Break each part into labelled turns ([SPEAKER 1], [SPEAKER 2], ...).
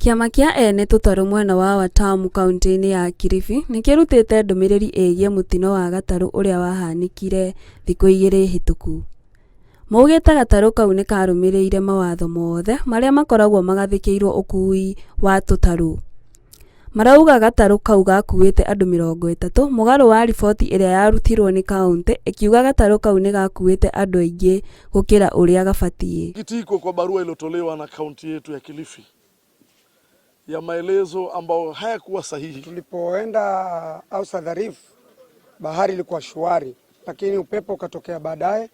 [SPEAKER 1] Kĩama kĩa ene tũtarũ mwena wa Watamu kaunti-inĩ ya Kilifi nĩ kĩrutĩte ndũmĩrĩri ĩgiĩ mũtino wa gatarũ ũrĩa wahanĩkire thikũ 2 hĩtũku. Maugĩte gatarũ kau nĩ karũmĩrĩire mawatho mothe marĩa makoragwo magathĩkĩirwo ũkui wa tũtarũ. Marauga gatarũ kau gakuĩte andũ 30 mũgarũ wa riboti ĩrĩa yarutirwo nĩ kaunti ĩkiuga gatarũ kau nĩ gakuĩte andũ aingĩ gũkĩra ũrĩa gabatiĩ.
[SPEAKER 2] Kitiko kwa barua iliyotolewa na kaunti yetu ya Kilifi ya maelezo ambayo hayakuwa sahihi.
[SPEAKER 3] Tulipoenda Outer Reef, bahari ilikuwa shwari, lakini upepo ukatokea baadaye,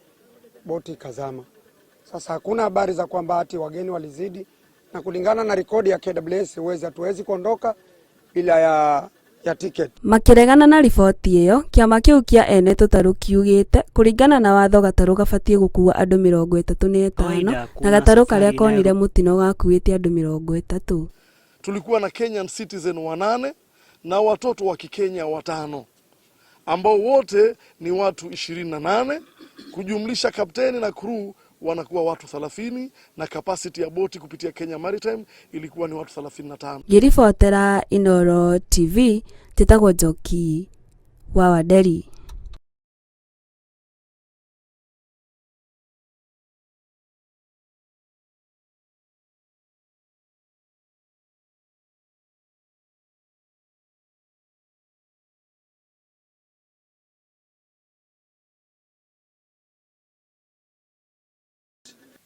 [SPEAKER 3] boti ikazama. Sasa hakuna habari za kwamba ati wageni walizidi, na kulingana na rekodi ya KWS hatuwezi kuondoka bila ya ticket.
[SPEAKER 1] Makiregana na riboti ĩyo, kĩama kĩu kĩa ene tũtarũ kiugĩte kũringana na watho gatarũ gabatiĩ gũkua andũ 35 na gatarũ karĩa konire mũtino gakuĩte andũ 30.
[SPEAKER 2] Tulikuwa na Kenyan citizen 8 na watoto wa Kikenya 5 ambao wote ni watu 28, kujumlisha kapteni na crew wanakuwa watu 30 na capacity ya boti kupitia Kenya Maritime ilikuwa ni watu 35.
[SPEAKER 1] Ngĩribotera Inooro TV, Tĩtagwo Njoki wa Wanderi.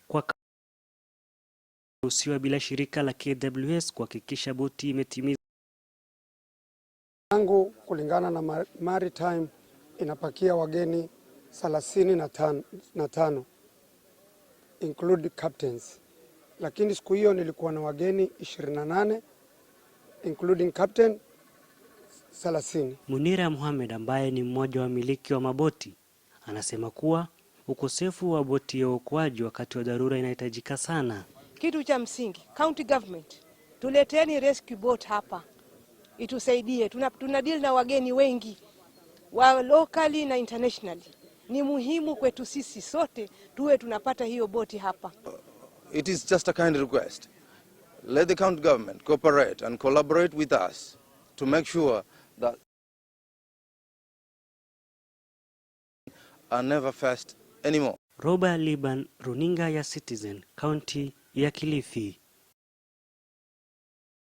[SPEAKER 4] Kwa usiwa bila shirika la KWS kuhakikisha boti imetimiza
[SPEAKER 3] tangu kulingana na Maritime inapakia wageni 35 include captains, lakini siku hiyo nilikuwa na wageni 28 including captain 30.
[SPEAKER 4] Munira Mohamed ambaye ni mmoja wa miliki wa maboti anasema kuwa ukosefu wa boti ya uokoaji wakati wa dharura inahitajika sana.
[SPEAKER 5] Kitu cha msingi, county government, tuleteni rescue boat hapa. Itusaidie, tuna deal na wageni wengi, wa locally na internationally. Ni muhimu kwetu sisi sote tuwe tunapata hiyo boti hapa.
[SPEAKER 6] It is just a kind request. Let the county government cooperate and collaborate with us to make sure that are never faced anymore.
[SPEAKER 4] Roba Liban, runinga ya Citizen, County ya Kilifi.